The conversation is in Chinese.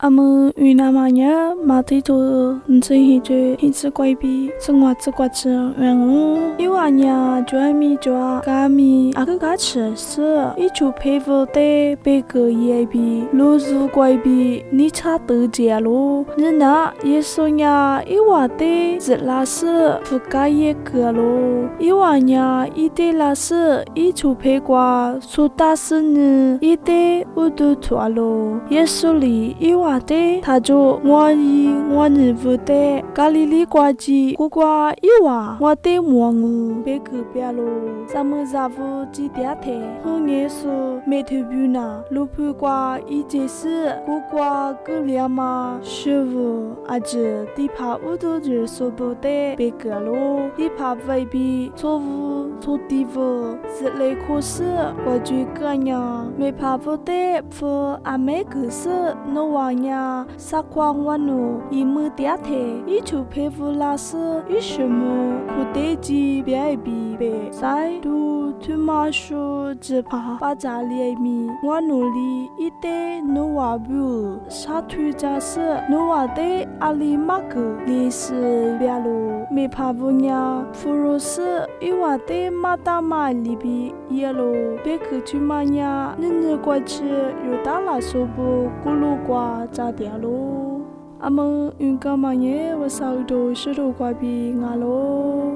阿么云南嘛呀，马蹄头真一只一只怪比，生活只挂吃，然后有啊呀，就爱米就啊，咖米啊个咖吃是，一出配服的别个也比，路子怪比，你差得家咯，人那也说呀，一娃的日拉是不该也个咯，一娃呀，一的拉是一出配瓜，苏大是呢，一的我都错咯，也说里一娃。他就我日不得，咖喱里瓜子，苦瓜一娃，我得摸我别个别咯，咱们家夫几点台，后年说没头皮呢，路皮瓜一件事，苦瓜个两嘛，师傅阿姐地怕乌都日说不得别个咯，地怕未必错误错地方，是来可是我就个呀，没怕不得不阿妹个是那娃。撒谎话呢，一木点台，一出佩服老师，一什么苦得鸡别比别，在都他妈说只怕把家里米，我努力一代努瓦不，沙土家是努瓦的阿里马个历史别路，没怕不呀，弗罗斯一瓦的马达马里比耶路，别个去嘛呀，人过去有大拉说不咕噜瓜。炸掉咯，阿么云干嘛耶？我烧到石头怪比俺咯。